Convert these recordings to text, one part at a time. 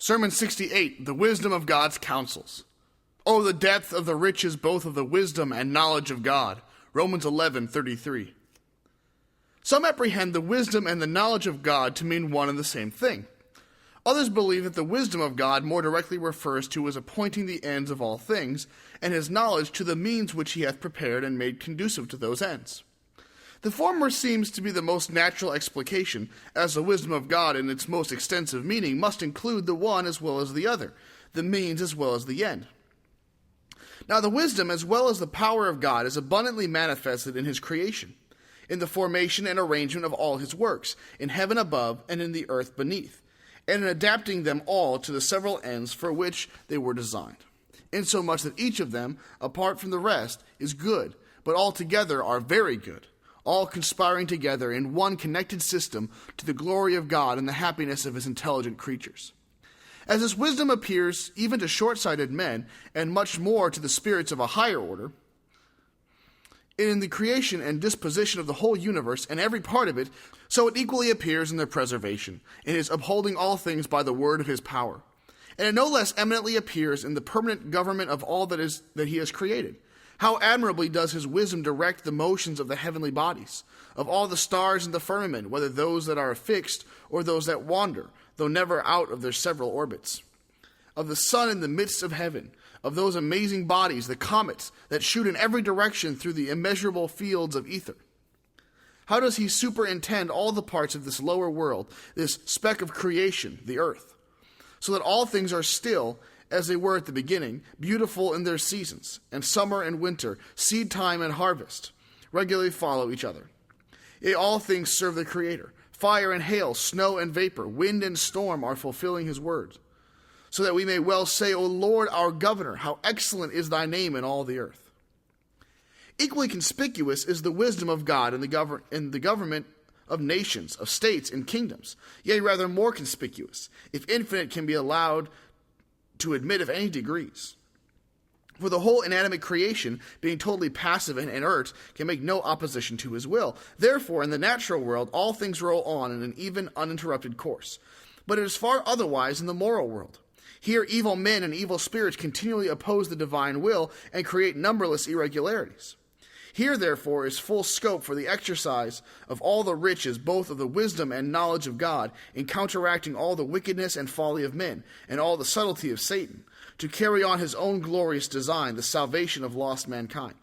Sermon 68, The Wisdom of God's Counsels. Oh, the depth of the riches both of the wisdom and knowledge of God. Romans 11:33. Some apprehend the wisdom and the knowledge of God to mean one and the same thing. Others believe that the wisdom of God more directly refers to his appointing the ends of all things, and his knowledge to the means which he hath prepared and made conducive to those ends. The former seems to be the most natural explication, as the wisdom of God in its most extensive meaning must include the one as well as the other, the means as well as the end. Now the wisdom as well as the power of God is abundantly manifested in his creation, in the formation and arrangement of all his works, in heaven above and in the earth beneath, and in adapting them all to the several ends for which they were designed, insomuch that each of them, apart from the rest, is good, but altogether are very good, all conspiring together in one connected system to the glory of God and the happiness of his intelligent creatures. As this wisdom appears even to short-sighted men, and much more to the spirits of a higher order, in the creation and disposition of the whole universe and every part of it, so it equally appears in their preservation, in his upholding all things by the word of his power. And it no less eminently appears in the permanent government of all that he has created. How admirably does his wisdom direct the motions of the heavenly bodies, of all the stars in the firmament, whether those that are fixed or those that wander, though never out of their several orbits, of the sun in the midst of heaven, of those amazing bodies, the comets, that shoot in every direction through the immeasurable fields of ether. How does he superintend all the parts of this lower world, this speck of creation, the earth, so that all things are still, as they were at the beginning, beautiful in their seasons, and summer and winter, seed time and harvest, regularly follow each other. Yea, all things serve the Creator. Fire and hail, snow and vapor, wind and storm are fulfilling his words, so that we may well say, O Lord, our governor, how excellent is thy name in all the earth. Equally conspicuous is the wisdom of God in the government of nations, of states, and kingdoms, yea, rather more conspicuous, if infinite can be allowed to admit of any degrees. For the whole inanimate creation, being totally passive and inert, can make no opposition to his will. Therefore, in the natural world, all things roll on in an even, uninterrupted course. But it is far otherwise in the moral world. Here, evil men and evil spirits continually oppose the divine will and create numberless irregularities. Here, therefore, is full scope for the exercise of all the riches, both of the wisdom and knowledge of God, in counteracting all the wickedness and folly of men, and all the subtlety of Satan, to carry on his own glorious design, the salvation of lost mankind.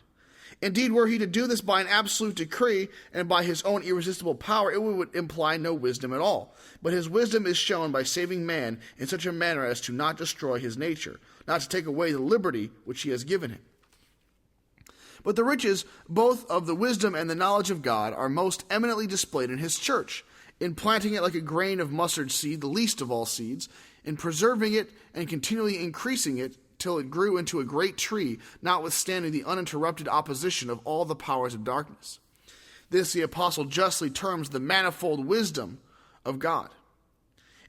Indeed, were he to do this by an absolute decree and by his own irresistible power, it would imply no wisdom at all. But his wisdom is shown by saving man in such a manner as to not destroy his nature, not to take away the liberty which he has given him. But the riches, both of the wisdom and the knowledge of God, are most eminently displayed in his church, in planting it like a grain of mustard seed, the least of all seeds, in preserving it and continually increasing it till it grew into a great tree, notwithstanding the uninterrupted opposition of all the powers of darkness. This the apostle justly terms the manifold wisdom of God.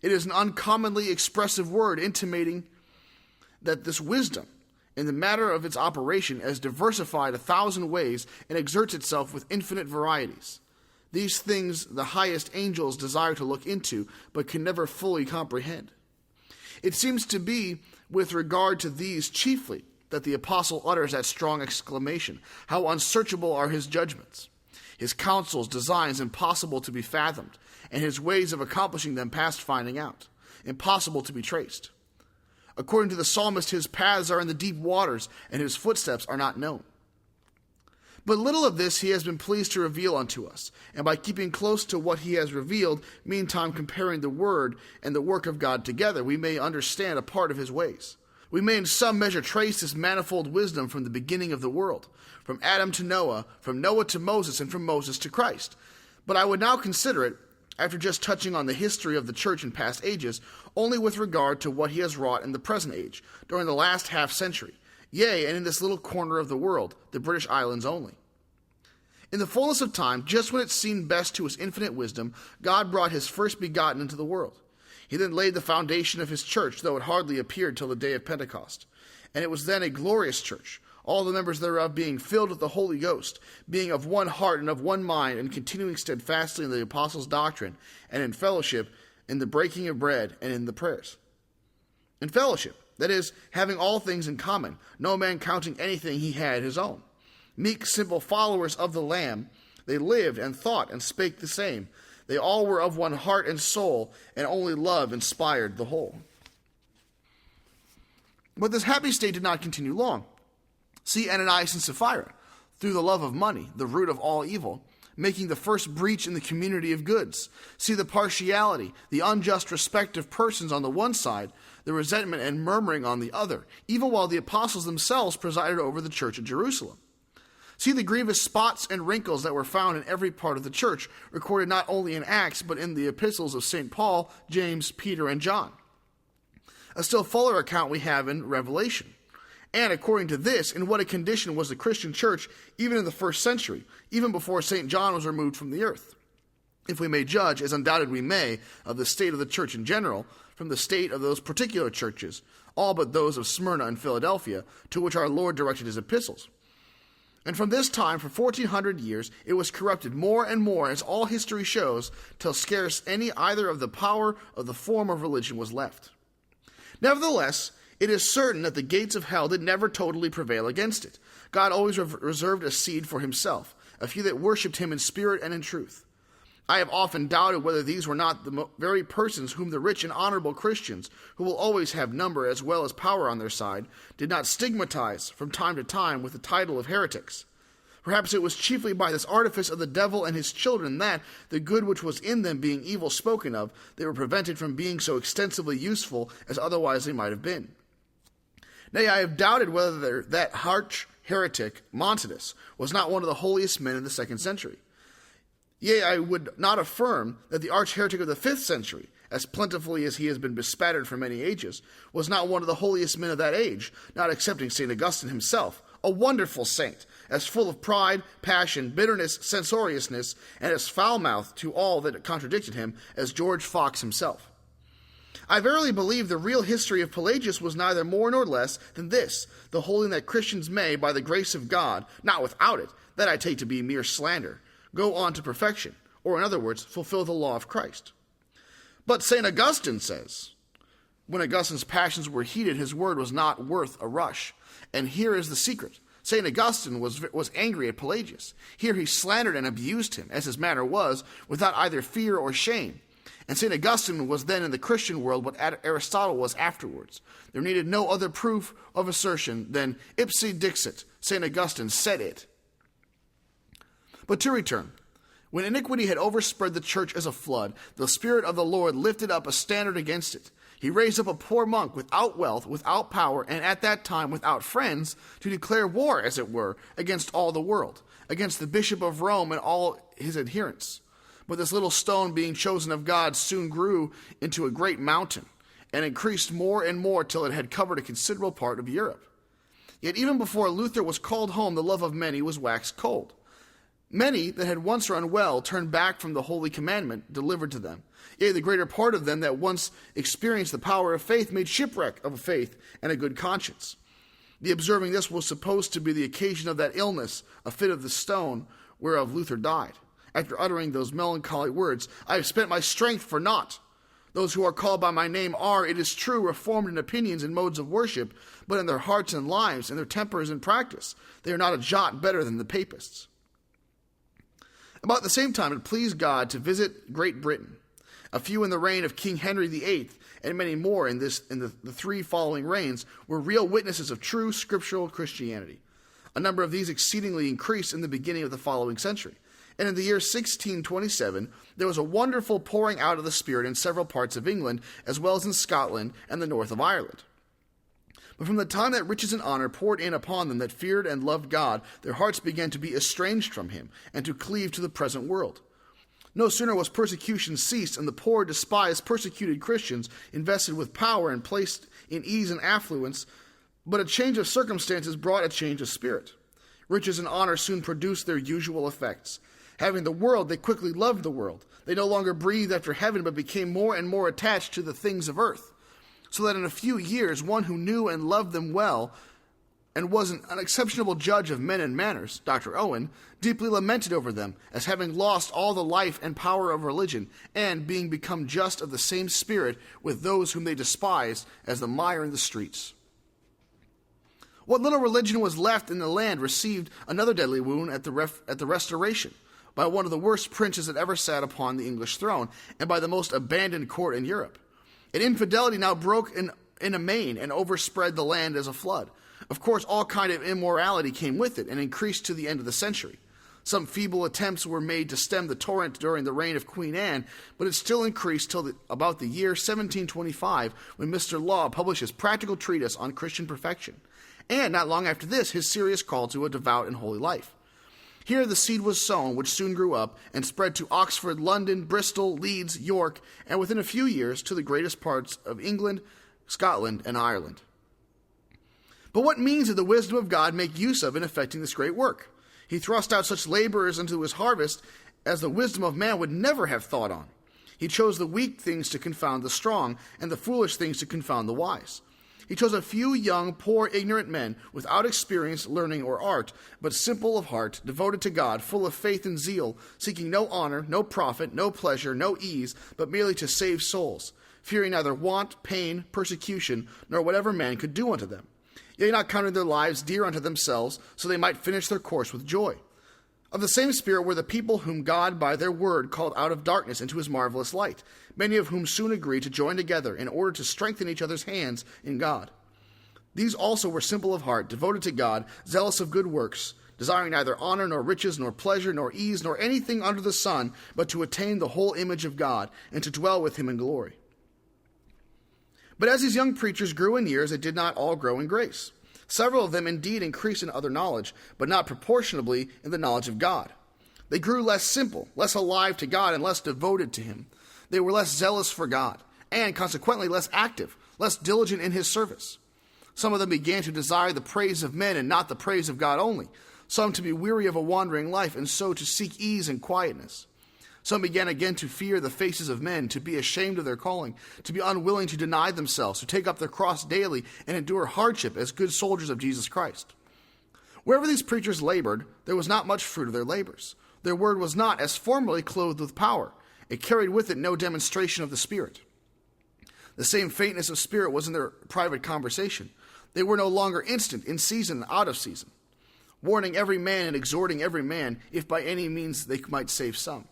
It is an uncommonly expressive word intimating that this wisdom, in the matter of its operation, is diversified 1,000 ways and exerts itself with infinite varieties. These things the highest angels desire to look into, but can never fully comprehend. It seems to be with regard to these chiefly that the apostle utters that strong exclamation, how unsearchable are his judgments, his counsels, designs impossible to be fathomed, and his ways of accomplishing them past finding out, impossible to be traced. According to the psalmist, his paths are in the deep waters, and his footsteps are not known. But little of this he has been pleased to reveal unto us, and by keeping close to what he has revealed, meantime comparing the word and the work of God together, we may understand a part of his ways. We may in some measure trace this manifold wisdom from the beginning of the world, from Adam to Noah, from Noah to Moses, and from Moses to Christ. But I would now consider it, after just touching on the history of the church in past ages, only with regard to what he has wrought in the present age, during the last half-century, yea, and in this little corner of the world, the British Islands only. In the fullness of time, just when it seemed best to his infinite wisdom, God brought his first begotten into the world. He then laid the foundation of his church, though it hardly appeared till the day of Pentecost. And it was then a glorious church, all the members thereof being filled with the Holy Ghost, being of one heart and of one mind, and continuing steadfastly in the apostles' doctrine, and in fellowship, in the breaking of bread, and in the prayers. In fellowship, that is, having all things in common, no man counting anything he had his own. Meek, simple followers of the Lamb, they lived and thought and spake the same. They all were of one heart and soul, and only love inspired the whole. But this happy state did not continue long. See Ananias and Sapphira, through the love of money, the root of all evil, making the first breach in the community of goods. See the partiality, the unjust respect of persons on the one side, the resentment and murmuring on the other, even while the apostles themselves presided over the church at Jerusalem. See the grievous spots and wrinkles that were found in every part of the church, recorded not only in Acts, but in the epistles of St. Paul, James, Peter, and John. A still fuller account we have in Revelation. And according to this, in what a condition was the Christian church even in the first century, even before St. John was removed from the earth. If we may judge, as undoubted we may, of the state of the church in general, from the state of those particular churches, all but those of Smyrna and Philadelphia, to which our Lord directed his epistles. And from this time, for 1400 years, it was corrupted more and more, as all history shows, till scarce any either of the power of the form of religion was left. Nevertheless, it is certain that the gates of hell did never totally prevail against it. God always reserved a seed for himself, a few that worshipped him in spirit and in truth. I have often doubted whether these were not the very persons whom the rich and honorable Christians, who will always have number as well as power on their side, did not stigmatize from time to time with the title of heretics. Perhaps it was chiefly by this artifice of the devil and his children that, the good which was in them being evil spoken of, they were prevented from being so extensively useful as otherwise they might have been. Nay, I have doubted whether that arch heretic, Montanus, was not one of the holiest men in the 2nd century. Yea, I would not affirm that the arch heretic of the 5th century, as plentifully as he has been bespattered for many ages, was not one of the holiest men of that age, not excepting St. Augustine himself, a wonderful saint, as full of pride, passion, bitterness, censoriousness, and as foul-mouthed to all that contradicted him as George Fox himself. I verily believe the real history of Pelagius was neither more nor less than this, the holding that Christians may, by the grace of God, not without it, that I take to be mere slander, go on to perfection, or in other words, fulfill the law of Christ. But St. Augustine says, when Augustine's passions were heated, his word was not worth a rush. And here is the secret. St. Augustine was angry at Pelagius. Here he slandered and abused him, as his manner was, without either fear or shame. And St. Augustine was then in the Christian world what Aristotle was afterwards. There needed no other proof of assertion than ipse dixit, St. Augustine said it. But to return, when iniquity had overspread the church as a flood, the Spirit of the Lord lifted up a standard against it. He raised up a poor monk without wealth, without power, and at that time without friends, to declare war, as it were, against all the world, against the Bishop of Rome and all his adherents. But this little stone, being chosen of God, soon grew into a great mountain, and increased more and more till it had covered a considerable part of Europe. Yet even before Luther was called home, the love of many was waxed cold. Many that had once run well turned back from the holy commandment delivered to them. Yea, the greater part of them that once experienced the power of faith made shipwreck of faith and a good conscience. The observing this was supposed to be the occasion of that illness, a fit of the stone, whereof Luther died. After uttering those melancholy words, I have spent my strength for naught. Those who are called by my name are, it is true, reformed in opinions and modes of worship, but in their hearts and lives, and their tempers and practice, they are not a jot better than the papists. About the same time, it pleased God to visit Great Britain. A few in the reign of King Henry VIII, and many more in the 3 following reigns, were real witnesses of true scriptural Christianity. A number of these exceedingly increased in the beginning of the following century. And in the year 1627, there was a wonderful pouring out of the Spirit in several parts of England, as well as in Scotland and the north of Ireland. But from the time that riches and honor poured in upon them that feared and loved God, their hearts began to be estranged from him, and to cleave to the present world. No sooner was persecution ceased, and the poor, despised, persecuted Christians invested with power and placed in ease and affluence, but a change of circumstances brought a change of spirit. Riches and honor soon produced their usual effects. Having the world, they quickly loved the world. They no longer breathed after heaven, but became more and more attached to the things of earth. So that in a few years, one who knew and loved them well and was an unexceptionable judge of men and manners, Dr. Owen, deeply lamented over them as having lost all the life and power of religion, and being become just of the same spirit with those whom they despised as the mire in the streets. What little religion was left in the land received another deadly wound at the Restoration, by one of the worst princes that ever sat upon the English throne, and by the most abandoned court in Europe. And infidelity now broke in amain and overspread the land as a flood. Of course, all kind of immorality came with it and increased to the end of the century. Some feeble attempts were made to stem the torrent during the reign of Queen Anne, but it still increased till about the year 1725, when Mr. Law published his practical treatise on Christian perfection, and not long after this, his serious call to a devout and holy life. Here the seed was sown, which soon grew up and spread to Oxford, London, Bristol, Leeds, York, and within a few years to the greatest parts of England, Scotland, and Ireland. But what means did the wisdom of God make use of in effecting this great work? He thrust out such laborers into his harvest as the wisdom of man would never have thought on. He chose the weak things to confound the strong, and the foolish things to confound the wise. He chose a few young, poor, ignorant men without experience, learning, or art, but simple of heart, devoted to God, full of faith and zeal, seeking no honor, no profit, no pleasure, no ease, but merely to save souls, fearing neither want, pain, persecution, nor whatever man could do unto them. Yea, not counting their lives dear unto themselves, so they might finish their course with joy. Of the same spirit were the people whom God by their word called out of darkness into his marvelous light, many of whom soon agreed to join together in order to strengthen each other's hands in God. These also were simple of heart, devoted to God, zealous of good works, desiring neither honor nor riches nor pleasure nor ease nor anything under the sun, but to attain the whole image of God and to dwell with him in glory. But as these young preachers grew in years, they did not all grow in grace. Several of them indeed increased in other knowledge, but not proportionably in the knowledge of God. They grew less simple, less alive to God, and less devoted to him. They were less zealous for God, and consequently less active, less diligent in his service. Some of them began to desire the praise of men and not the praise of God only. Some to be weary of a wandering life, and so to seek ease and quietness. Some began again to fear the faces of men, to be ashamed of their calling, to be unwilling to deny themselves, to take up their cross daily and endure hardship as good soldiers of Jesus Christ. Wherever these preachers labored, there was not much fruit of their labors. Their word was not, as formerly, clothed with power. It carried with it no demonstration of the Spirit. The same faintness of spirit was in their private conversation. They were no longer instant, in season and out of season, warning every man and exhorting every man, if by any means they might save some.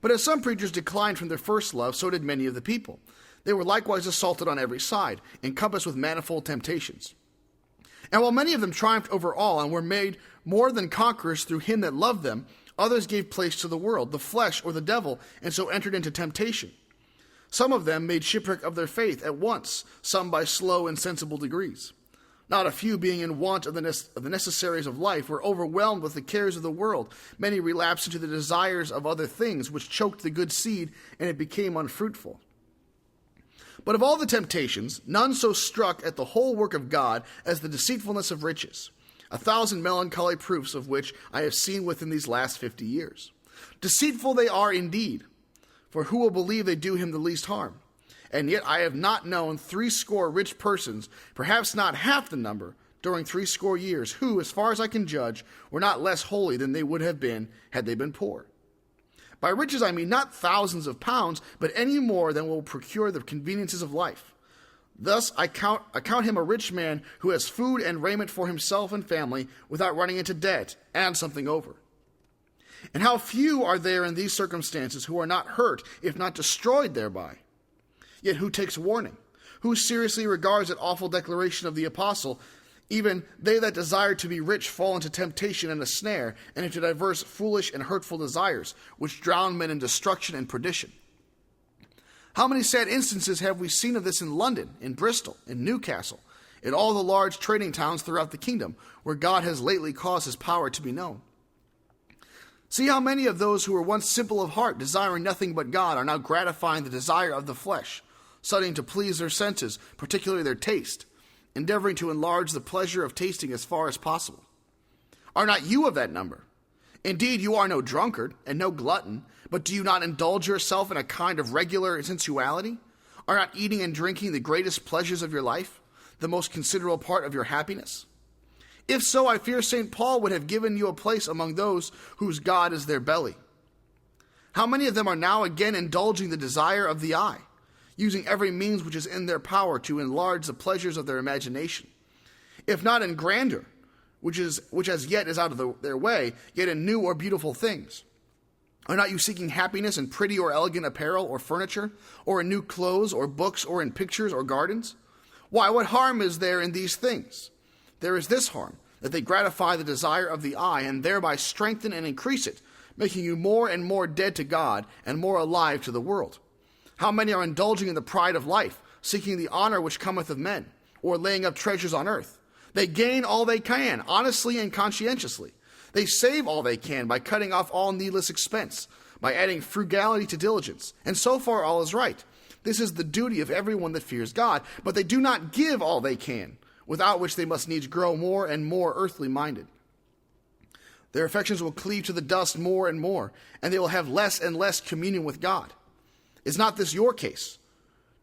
But as some preachers declined from their first love, so did many of the people. They were likewise assaulted on every side, encompassed with manifold temptations. And while many of them triumphed over all and were made more than conquerors through him that loved them, others gave place to the world, the flesh, or the devil, and so entered into temptation. Some of them made shipwreck of their faith at once, some by slow and sensible degrees. Not a few, being in want of the necessaries of life, were overwhelmed with the cares of the world. Many relapsed into the desires of other things, which choked the good seed, and it became unfruitful. But of all the temptations, none so struck at the whole work of God as the deceitfulness of riches, 1,000 melancholy proofs of which I have seen within these last 50 years. Deceitful they are indeed, for who will believe they do him the least harm? And yet I have not known 80 rich persons, perhaps not half the number, during 80 years, who, as far as I can judge, were not less holy than they would have been had they been poor. By riches I mean not thousands of pounds, but any more than will procure the conveniences of life. Thus I count him a rich man who has food and raiment for himself and family without running into debt and something over. And how few are there in these circumstances who are not hurt, if not destroyed thereby? Yet who takes warning? Who seriously regards that awful declaration of the apostle? Even they that desire to be rich fall into temptation and a snare, and into diverse foolish and hurtful desires, which drown men in destruction and perdition. How many sad instances have we seen of this in London, in Bristol, in Newcastle, in all the large trading towns throughout the kingdom, where God has lately caused his power to be known? See how many of those who were once simple of heart, desiring nothing but God, are now gratifying the desire of the flesh, studying to please their senses, particularly their taste, endeavoring to enlarge the pleasure of tasting as far as possible. Are not you of that number? Indeed, you are no drunkard and no glutton, but do you not indulge yourself in a kind of regular sensuality? Are not eating and drinking the greatest pleasures of your life? the most considerable part of your happiness? If so, I fear St. Paul would have given you a place among those whose God is their belly. How many of them are now again indulging the desire of the eye, using every means which is in their power to enlarge the pleasures of their imagination, if not in grandeur, which as yet is out of their way, yet in new or beautiful things? Are not you seeking happiness in pretty or elegant apparel or furniture, or in new clothes or books, or in pictures or gardens? Why, what harm is there in these things? There is this harm, that they gratify the desire of the eye, and thereby strengthen and increase it, making you more and more dead to God, and more alive to the world. How many are indulging in the pride of life, seeking the honor which cometh of men, or laying up treasures on earth? They gain all they can, honestly and conscientiously. They save all they can by cutting off all needless expense, by adding frugality to diligence, and so far all is right. This is the duty of everyone that fears God, but they do not give all they can, without which they must needs grow more and more earthly minded. Their affections will cleave to the dust more and more, and they will have less and less communion with God. Is not this your case?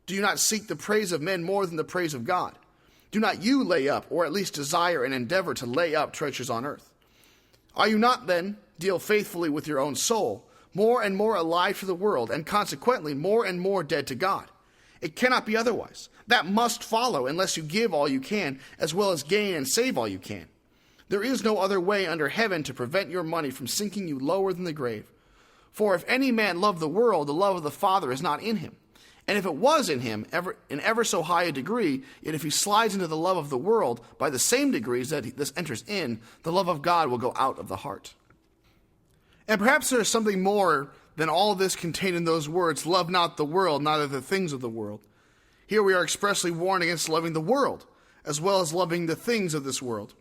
Do you not seek the praise of men more than the praise of God? Do not you lay up, or at least desire and endeavor to lay up treasures on earth? Are you not, then, deal faithfully with your own soul, more and more alive to the world, and consequently more and more dead to God? It cannot be otherwise. That must follow, unless you give all you can, as well as gain and save all you can. There is no other way under heaven to prevent your money from sinking you lower than the grave. For if any man love the world, the love of the Father is not in him. And if it was in him, in ever so high a degree, yet if he slides into the love of the world by the same degrees that this enters in, the love of God will go out of the heart. And perhaps there is something more than all this contained in those words, love not the world, neither the things of the world. Here we are expressly warned against loving the world, as well as loving the things of this world.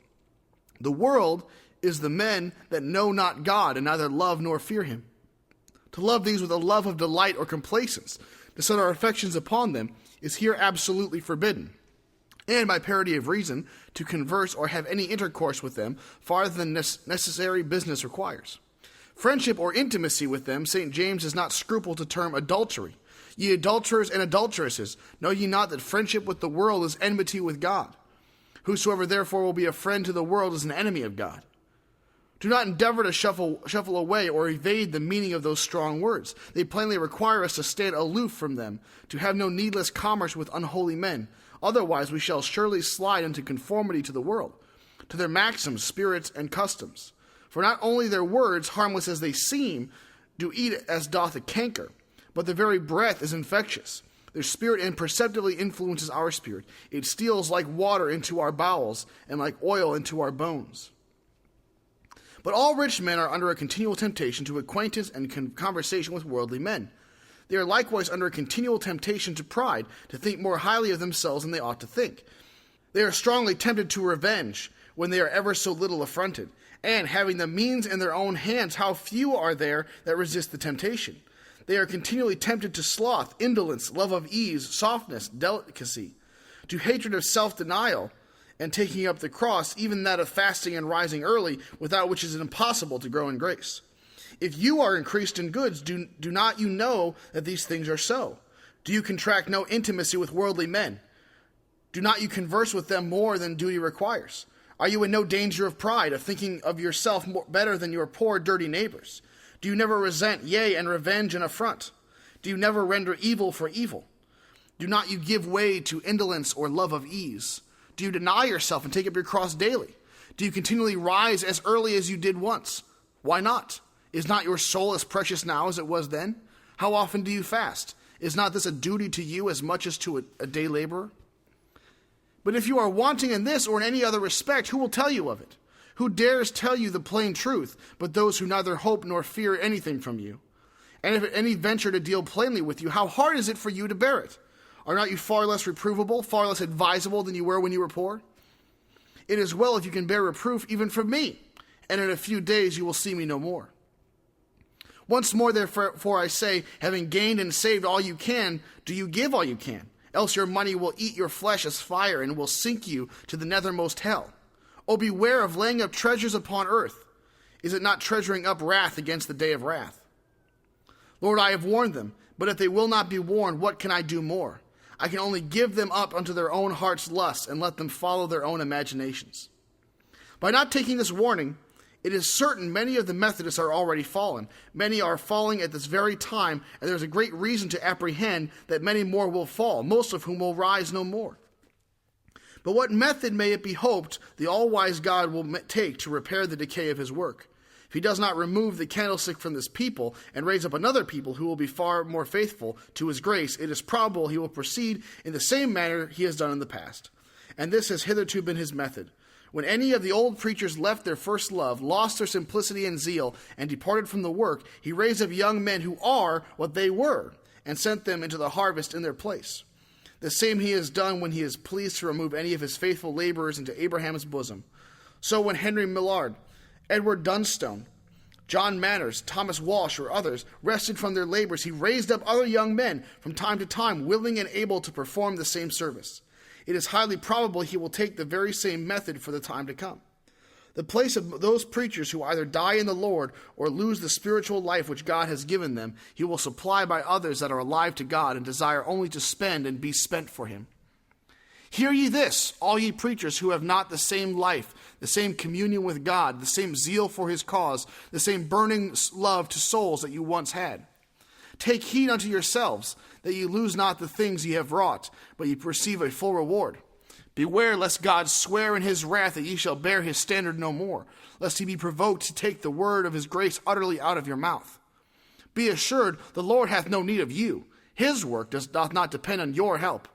The world is the men that know not God, and neither love nor fear him. To love these with a love of delight or complacence, to set our affections upon them, is here absolutely forbidden, and by parity of reason, to converse or have any intercourse with them farther than necessary business requires. Friendship or intimacy with them St. James does not scruple to term adultery. Ye adulterers and adulteresses, know ye not that friendship with the world is enmity with God? Whosoever therefore will be a friend to the world is an enemy of God. Do not endeavor to shuffle away or evade the meaning of those strong words. They plainly require us to stand aloof from them, to have no needless commerce with unholy men. Otherwise we shall surely slide into conformity to the world, to their maxims, spirits, and customs. For not only their words, harmless as they seem, do eat as doth a canker, but their very breath is infectious. Their spirit imperceptibly influences our spirit. It steals like water into our bowels, and like oil into our bones. But all rich men are under a continual temptation to acquaintance and conversation with worldly men. They are likewise under a continual temptation to pride, to think more highly of themselves than they ought to think. They are strongly tempted to revenge, when they are ever so little affronted. And having the means in their own hands, how few are there that resist the temptation? They are continually tempted to sloth, indolence, love of ease, softness, delicacy, to hatred of self-denial, and taking up the cross, even that of fasting and rising early, without which it is impossible to grow in grace. If you are increased in goods, do not you know that these things are so? Do you contract no intimacy with worldly men? Do not you converse with them more than duty requires? Are you in no danger of pride, of thinking of yourself better than your poor, dirty neighbors? Do you never resent, yea, and revenge and affront? Do you never render evil for evil? Do not you give way to indolence or love of ease? Do you deny yourself and take up your cross daily? Do you continually rise as early as you did once? Why not? Is not your soul as precious now as it was then? How often do you fast? Is not this a duty to you as much as to a day laborer? But if you are wanting in this or in any other respect, who will tell you of it? Who dares tell you the plain truth, but those who neither hope nor fear anything from you? And if any venture to deal plainly with you, how hard is it for you to bear it? Are not you far less reprovable, far less advisable than you were when you were poor? It is well if you can bear reproof even from me, and in a few days you will see me no more. Once more, therefore, I say, having gained and saved all you can, do you give all you can? Else your money will eat your flesh as fire, and will sink you to the nethermost hell. O beware of laying up treasures upon earth. Is it not treasuring up wrath against the day of wrath? Lord, I have warned them, but if they will not be warned, what can I do more? I can only give them up unto their own heart's lusts and let them follow their own imaginations. By not taking this warning, it is certain many of the Methodists are already fallen. Many are falling at this very time, and there is a great reason to apprehend that many more will fall, most of whom will rise no more. But what method may it be hoped the all-wise God will take to repair the decay of his work? If he does not remove the candlestick from this people and raise up another people who will be far more faithful to his grace, it is probable he will proceed in the same manner he has done in the past. And this has hitherto been his method. When any of the old preachers left their first love, lost their simplicity and zeal, and departed from the work, he raised up young men who are what they were, and sent them into the harvest in their place. The same he has done when he is pleased to remove any of his faithful laborers into Abraham's bosom. So when Henry Millard, Edward Dunstone, John Manners, Thomas Walsh, or others rested from their labors, he raised up other young men from time to time, willing and able to perform the same service. It is highly probable he will take the very same method for the time to come. The place of those preachers who either die in the Lord or lose the spiritual life which God has given them, he will supply by others that are alive to God and desire only to spend and be spent for him. Hear ye this, all ye preachers who have not the same life, the same communion with God, the same zeal for his cause, the same burning love to souls that you once had. Take heed unto yourselves, that ye lose not the things ye have wrought, but ye receive a full reward. Beware lest God swear in his wrath that ye shall bear his standard no more, lest he be provoked to take the word of his grace utterly out of your mouth. Be assured the Lord hath no need of you. His work doth not depend on your help.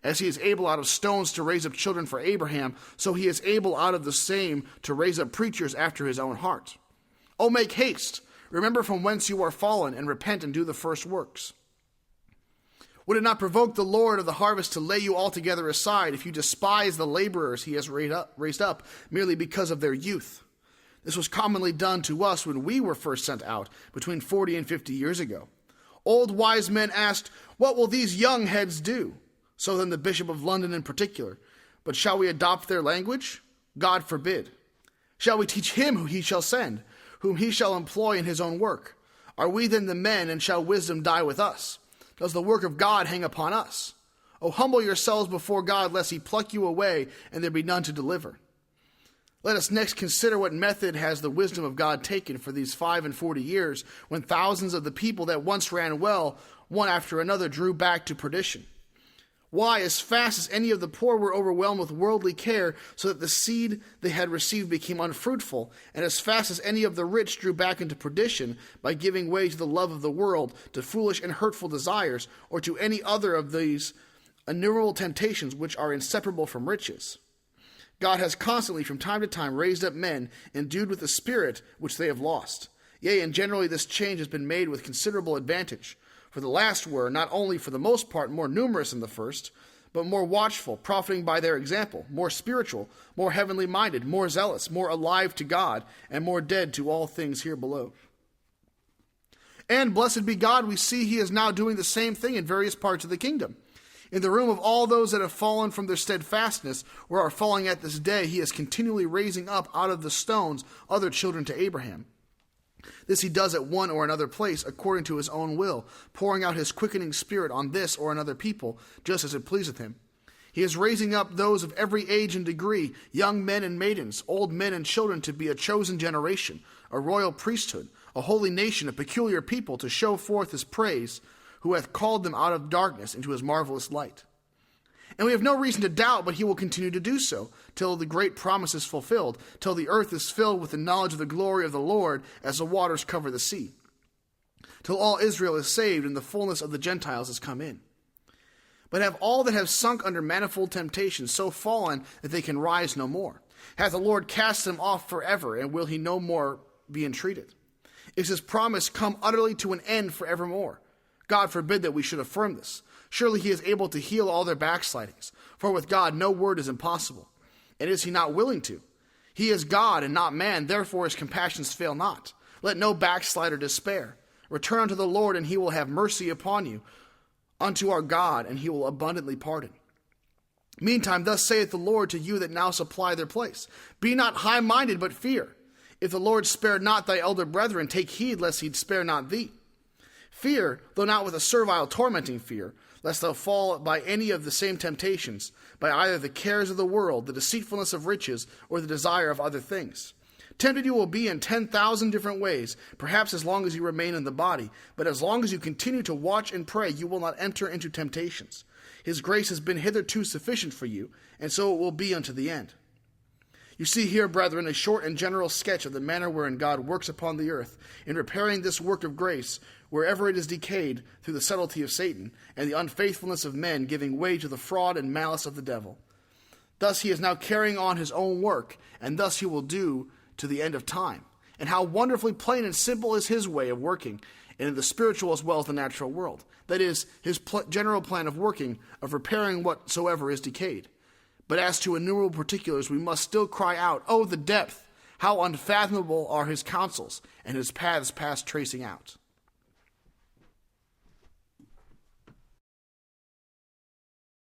As he is able out of stones to raise up children for Abraham, so he is able out of the same to raise up preachers after his own heart. O make haste, remember from whence you are fallen, and repent and do the first works. Would it not provoke the Lord of the harvest to lay you altogether aside if you despise the laborers he has raised up merely because of their youth? This was commonly done to us when we were first sent out, between 40 and 50 years ago. Old wise men asked, what will these young heads do? So then the Bishop of London in particular. But shall we adopt their language? God forbid. Shall we teach him who he shall send, whom he shall employ in his own work? Are we then the men, and shall wisdom die with us? Does the work of God hang upon us? O humble yourselves before God, lest he pluck you away, and there be none to deliver. Let us next consider what method has the wisdom of God taken for these 45 years, when thousands of the people that once ran well, one after another, drew back to perdition. Why, as fast as any of the poor were overwhelmed with worldly care, so that the seed they had received became unfruitful, and as fast as any of the rich drew back into perdition, by giving way to the love of the world, to foolish and hurtful desires, or to any other of these innumerable temptations which are inseparable from riches. God has constantly from time to time raised up men endued with the Spirit which they have lost. Yea, and generally this change has been made with considerable advantage. For the last were, not only for the most part more numerous than the first, but more watchful, profiting by their example, more spiritual, more heavenly minded, more zealous, more alive to God, and more dead to all things here below. And blessed be God, we see he is now doing the same thing in various parts of the kingdom. In the room of all those that have fallen from their steadfastness, or are falling at this day, he is continually raising up out of the stones other children to Abraham. This he does at one or another place according to his own will, pouring out his quickening spirit on this or another people, just as it pleaseth him. He is raising up those of every age and degree, young men and maidens, old men and children, to be a chosen generation, a royal priesthood, a holy nation, a peculiar people, to show forth his praise, who hath called them out of darkness into his marvelous light. And we have no reason to doubt, but he will continue to do so, till the great promise is fulfilled, till the earth is filled with the knowledge of the glory of the Lord, as the waters cover the sea, till all Israel is saved, and the fullness of the Gentiles is come in. But have all that have sunk under manifold temptations so fallen that they can rise no more? Hath the Lord cast them off forever, and will he no more be entreated? Is his promise come utterly to an end forevermore? God forbid that we should affirm this. Surely he is able to heal all their backslidings, for with God no word is impossible. And is he not willing to? He is God and not man, therefore his compassions fail not. Let no backslider despair. Return unto the Lord, and he will have mercy upon you, unto our God, and he will abundantly pardon. Meantime, thus saith the Lord to you that now supply their place. Be not high-minded, but fear. If the Lord spared not thy elder brethren, take heed lest he spare not thee. Fear, though not with a servile tormenting fear, lest thou fall by any of the same temptations, by either the cares of the world, the deceitfulness of riches, or the desire of other things. Tempted you will be in 10,000 different ways, perhaps as long as you remain in the body, but as long as you continue to watch and pray, you will not enter into temptations. His grace has been hitherto sufficient for you, and so it will be unto the end. You see here, brethren, a short and general sketch of the manner wherein God works upon the earth, in repairing this work of grace, wherever it is decayed through the subtlety of Satan, and the unfaithfulness of men giving way to the fraud and malice of the devil. Thus he is now carrying on his own work, and thus he will do to the end of time. And how wonderfully plain and simple is his way of working, and in the spiritual as well as the natural world. That is, his general plan of working, of repairing whatsoever is decayed. But as to innumerable particulars, we must still cry out, "Oh, the depth! How unfathomable are his counsels, and his paths past tracing out."